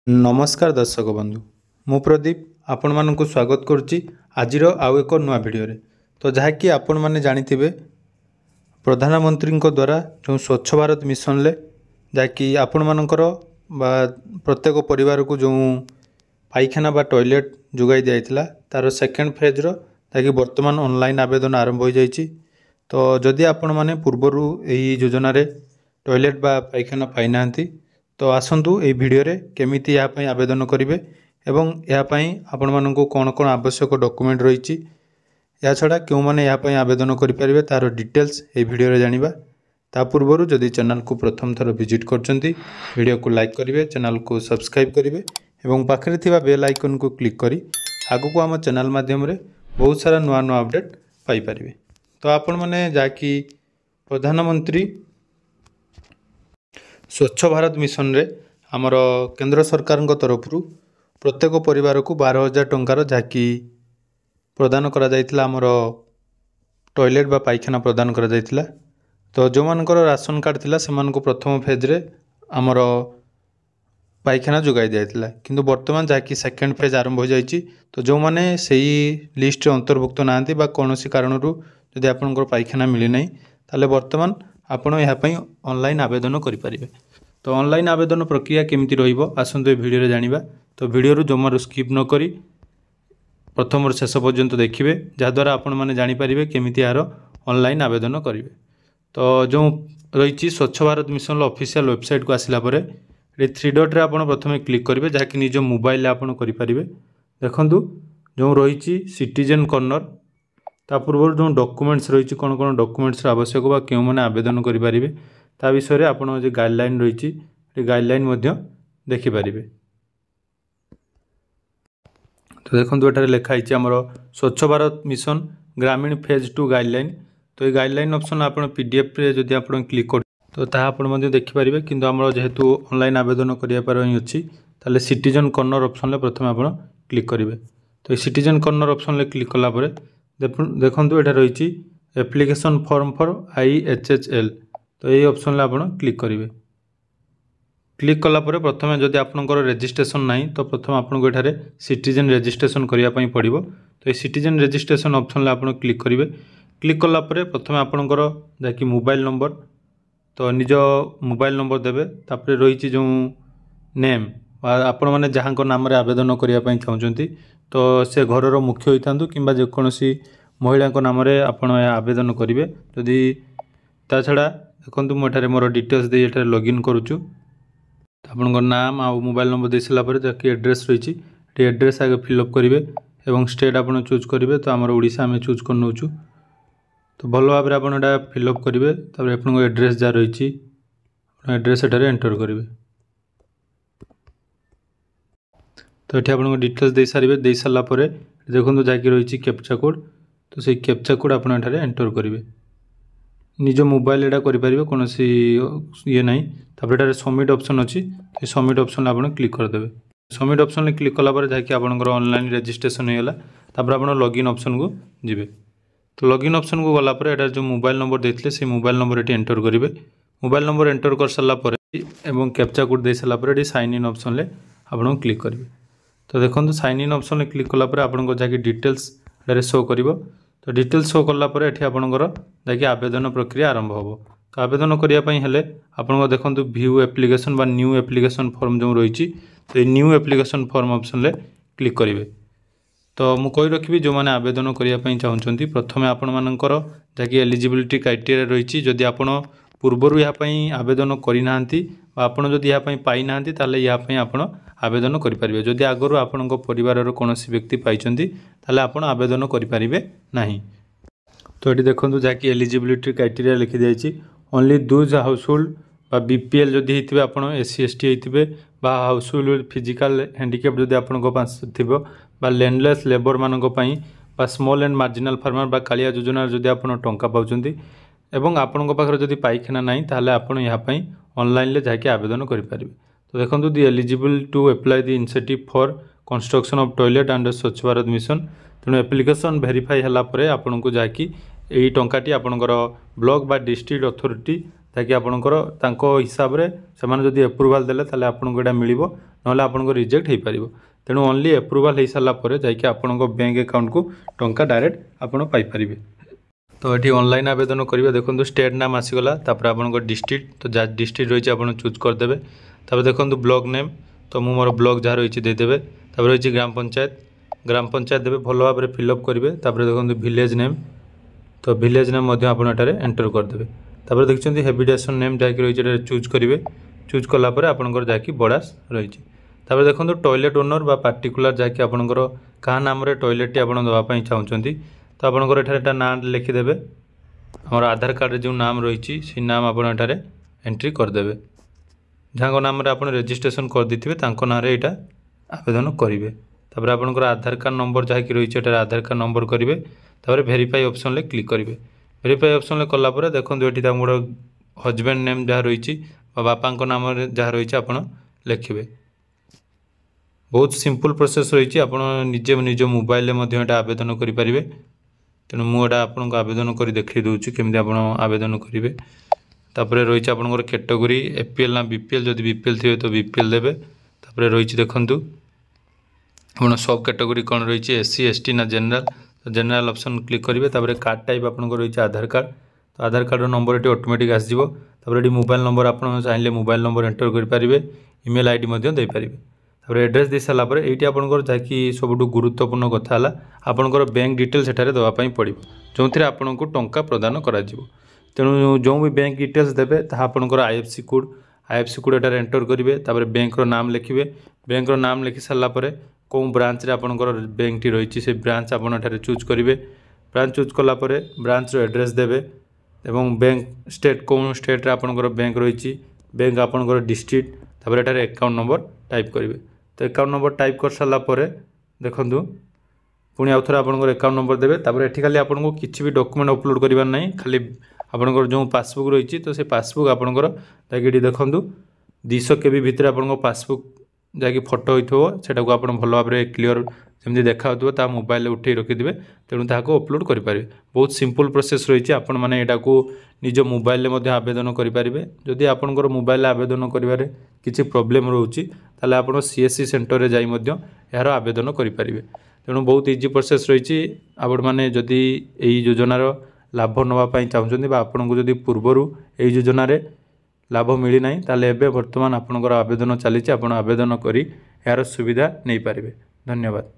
नमस्कार दर्शक बंधु मु प्रदीप आपण मानक स्वागत करुच्ची आज आउ एक नुआ भिडियो तो जहाँकि आपण मैंने जानिथिबे प्रधानमंत्री द्वारा जो स्वच्छ भारत मिशन ले जहाँकि आपण मानकर प्रत्येक परिवार को जो पाइखाना बा टॉयलेट जोगाई दिया तार सेकेंड फेज ताकि वर्तमान ऑनलाइन आवेदन आरंभ हो जाइए। तो जदि आपण मैंने पूर्वर यही योजना टॉयलेट बा पाइखाना पाई ना तो आसतु ये भिडियो केमिति यहाँ आवेदन करेंगे एवं यापाई आपण मानक कौन कौन आवश्यक डॉक्यूमेंट रही या छड़ा क्यों मैंने यहाँ आवेदन करेंगे तार डिटेल्स ये भिडियो जानिबा। ता पूर्व जदि चैनल को प्रथम थर विजिट करछंती वीडियो को लाइक करेंगे, चैनल को सब्सक्राइब करेंगे एवं पाखरे थिबा बेल आइकन को क्लिक करी आगु को आम चैनल माध्यम बहुत सारा नुआ नुआ अपडेट पाई परिबे। तो आपण माने जाकि प्रधानमंत्री स्वच्छ भारत मिशन रे आमर केंद्र सरकार तरफ प्रत्येक परिवार को 12,000 टंकार जहाँकि प्रदान करा जायतिला आमर टॉयलेट बा पाइखाना प्रदान करा जायतिला। तो जो मानकर राशन कार्ड थिला सेमान को प्रथम फेज रे आमर पाइखाना जोगाई दिया किंतु वर्तमान जहाँकि सेकेंड फेज आरंभ हो जाइए। तो जो माने सही लिस्ट अंतर्भुक्त नांती बा कोनोसी कारणरू जदि आपनकर पाइखाना मिली नहीं ताले वर्तमान आपण यहाँ ऑनलाइन आवेदन करें। तो ऑनलाइन आवेदन प्रक्रिया केमिति रहिबो आसंतु ए भिडियो जानिबा। तो भिडियो जमारू स्किप न करी प्रथम शेष पर्यंत देखिए जहाद्वारा आपण मैंने जानीपारे केमिति यार ऑनलाइन आवेदन करेंगे। तो जो रही स्वच्छ भारत मिशन ऑफिशियल वेबसाइट को आसला परे ये 3 डॉट रे आपण प्रथम क्लिक करेंगे जहाँकि निज मोबाइल आपण करेंगे। देखंतु जो रही सिटीजन कॉर्नर ता पूर्व जो डॉक्यूमेंट्स रही कौन कौन डॉक्यूमेंट्स आवश्यक बा क्यों मैंने आवेदन करेंगे ता विषय रे आपण जो गाइडलाइन रही गाइडलाइन देखिपारे। तो देखो ये लिखाई आमर स्वच्छ भारत मिशन ग्रामीण फेज 2 गाइडलाइन। तो ये गाइडलाइन ऑप्शन आप पीडीएफ रे जदि आप क्लिक कर तो ताकि देखिपारे किंतु आमर जेहेतु ऑनलाइन आवेदन करने अच्छी ताले सिटीजन कॉर्नर ऑप्शन ले प्रथम आप क्लिक करेंगे। तो ये सिटीजन कॉर्नर ऑप्शन ले क्लिक कलापर देखो ये रही एप्लिकेशन फॉर्म फॉर IHHL। तो ये ऑप्शन आप क्लिक करेंगे। क्लिक कलापर प्रथम जदि आपंकर रेजिस्ट्रेशन नहीं तो प्रथम आपको ये सिटीजन रेजिस्ट्रेशन करने पड़ो। तो ये सिटीजन रेजिस्ट्रेशन ऑप्शन आप क्लिक करेंगे। क्लिक कलापर प्रथम आपंकर जहाँकि मोबाइल नंबर तो निज मोबाइल नंबर देवे तापर रही जो नेम आपण मैंने जहाँ नाम आवेदन करने चाहते तो से घर मुख्य होता कि जेकोसी महिला नाम आप आवेदन करेंगे। जदि ता छड़ा देखो मुझे मोर डिटेल्स दे लॉगिन करुचु आपन नाम आ मोबाइल नंबर दे सारापर जहाँकि एड्रेस रही एड्रेस आगे फिलअप करेंगे और स्टेट आप चूज करेंगे। तो आम ओडिशा आम चूज कर नौ तो भल भाव में आपड़ा फिलअप करेंगे। तापर आप एड्रेस जहाँ रही एड्रेस एठारे एंटर करेंगे। तो ये आप डिटेल्स दे सारे दे सारापर देखो जहाँकि रही कैप्चा कोड। तो से कैप्चा कोड आप एंटर करेंगे निज मोबाइल एटा करेंगे कौन ये ना। तापर सबमिट ऑप्शन अच्छी तो सबमिट ऑप्शन आप क्लिक करदे। सबमिट ऑप्शन क्लिक कलापर जहाँकि आपंकर ऑनलाइन रजिस्ट्रेशन होगा तापर आप लॉगिन ऑप्शन को जी। तो लॉगिन ऑप्शन को गलापर एटा जो मोबाइल नंबर देते से मोबाइल नंबर ये एंटर करेंगे। मोबाइल नंबर एंटर कर सारापर एवं कैप्चा कोड दे सारापर साइन इन ऑप्शन ले आप क्लिक करेंगे। तो देखो साइन इन ऑप्शन क्लिक कलापर आपको जहाँकि डिटेल्स शो कर। तो डिटेल्स शो कलापर ये आपंकर जहाँकि आवेदन प्रक्रिया आरंभ हो। तो आवेदन करने आप देखो व्यू एप्लिकेशन बा न्यू एप्लिकेशन फॉर्म जो रही तो ये न्यू एप्लिकेशन फॉर्म ऑप्शन ले क्लिक करेंगे। तो मुझे कही रखी जो मैंने आवेदन करने चाहते प्रथम आपण मानकर जहाँकि एलिजिबिलिटी क्राइटेरिया रही जदि आप पूर्वर यहाँ आवेदन करना आपड़ जदि यहाँ पाई ना यहाँ आप आवेदन करेंगे। जदि आगु आपण परिवार कौन व्यक्ति पाई आप आवेदन करेंगे ना। तो ये देखो जहाँकि एलिजिबिलिटी क्राइटेरिया लिखी जाइए ओनली दोज हाउसहोल्ड बा BPL जदि होते आप SC ST होते हाउसहोल्ड विथ फिजिकल हैंडिकैप जदि आपको बा लैंडलेस लेबर मानी स्मॉल एंड मार्जिनाल फार्मर बा कालिया योजना जदि आप टंका पाँच एवं आपण पाखे जदि पाइखाना ना ताले आप यहाँ ऑनलाइन जहाँकि आवेदन करेंगे। तो देखो the eligible to apply the initiative for construction of toilet under Swachh Bharat mission. तेणु एप्लिकेशन वेरीफाई है आपन को जहाँकि यही टंकाटी आपंकर ब्लॉक बा डिस्ट्रिक्ट अथॉरिटी ताकि आपणकर हिसाब से से एप्रुवाल देले ताले आपनको एटा मिलिबो नहले आपनको रिजेक्ट हो पार तेणु ओनली एप्रुवाल हो सारा पर जाकि आपण बैंक अकाउंट को टंका डायरेक्ट आपण पाई परिबे। तो ये ऑनलाइन आवेदन करेंगे देखो स्टेट नाम आसीगला तापर आपन डिस्ट्रिक्ट तो जहाँ डिस्ट्रिक्ट रही है चूज करदे तापर देखो ब्लॉक नेम तो मु मोर ब्लॉक जहाँ रही देदेवे तापर रही ग्राम पंचायत देवे भल भाव में फिलअप करेंगे तापर देखो विलेज नेम तो विलेज नेम आपठारे एंटर करदे तापर देखते हैबिटेशन नेम जहाँकि रही चूज करेंगे चूज कलापर आपंकर जहाँकि बड़ास रही तापर देखो टॉयलेट ओनर बा पार्टिकुलर जहाँकि आपंकर क्या नाम टॉयलेट आप दवाई चाहते तो आपंकर एटा ना लिखिदेवे आम आधार कार्ड जो नाम रही से नाम आप एंट्री करदे जहाँ नाम आप रेजिस्ट्रेशन कर देते ना यहाँ आवेदन करेंगे तापर आपंकर आधार कार्ड नंबर जहाँकि रही है आधार कार्ड नंबर करेंगे तापर वेरीफाई ऑप्शन ले क्लिक करेंगे वेरीफाई ऑप्शन ले कलापर देखो ये मोर हजबैंड नेम जहाँ रही बापा नाम जहाँ रही आप लिखे बहुत सिंपल प्रोसेस रही आप निजे निज मोबाइल आवेदन करेंगे तेणु मुझे आपको आवेदन कर देखी दूसरी केमी आप आवेदन करेंगे तापर रही आपंकर कैटेगोरी एपीएल ना बीपीएल जब बीपीएल थे तो बीपीएल देवे तापर रही देखूँ आप सब कैटेगोरी कौन रही एससी एसटी ना जनरल तो जनरल ऑप्शन क्लिक करेंगे तापर कार्ड टाइप आपंकर रही आधार कार्ड तो आधार कार्ड नंबर ये ऑटोमेटिक आसो तापर ये मोबाइल नंबर आप चाहिए मोबाइल नंबर एंटर करेंगे ईमेल आईडी दे पारे तापर एड्रेस दे सारापर ये आपंकर जहाँकि सब गुरुत्वपूर्ण कथा है आपंकर बैंक डिटेल सेठारे देवाई पड़ो जो थे आपन को टंका प्रदान कर तेणु जो भी बैंक डिटेल्स देवे आपंकर आईएफसी कोड एटार एंटर करेंगे तापर बैंक नाम लिखिए बैंक नाम लिखि सारापर कौ ब्रांच आपंकर बैंक टी रही से ब्रांच आपठारे चूज करेंगे ब्रांच चूज कलापर ब्रांच एड्रेस देवे एवं बैंक स्टेट कौन स्टेट आपंकर बैंक रही बैंक आपंकर डिस्ट्रिक्ट तापर एटार अकाउंट नंबर टाइप करेंगे तो अकाउंट नंबर टाइप कर सारापर देखूँ पुणी आउ थे आपंकर अकाउंट नंबर देवे तापर एठी खाली आपको किसी भी डॉक्यूमेंट अपलोड करवार नहीं खाली आपंकर जो पासबुक रही तो से पासबुक आपंकर जैसे देखूँ 200 KB भितर आपंकर पासबुक जैकि फोटो होता है आप भल भाव में क्लीयर जमी देखा मोबाइल उठे रखिथे तेणु ताको अपलोड करेंगे बहुत सिंपल प्रोसेस रही आपण मैंने यहाँ निज मोबाइल आवेदन करेंगे जदि आपंकर मोबाइल आवेदन कर किसी प्रोब्लेम रोचे ताले आप सीएससी सेंटर में जाई यार आवेदन करेंगे तेणु बहुत इजी प्रोसेस रही आपण मैंने जदि यही योजनार लाभ नापी चाहते आपन को जदि पूर्वर यही योजन लाभ मिलना ताले एबे वर्तमान आपनकर आवेदन चली आवेदन करी यार सुविधा नहीं पारे। धन्यवाद।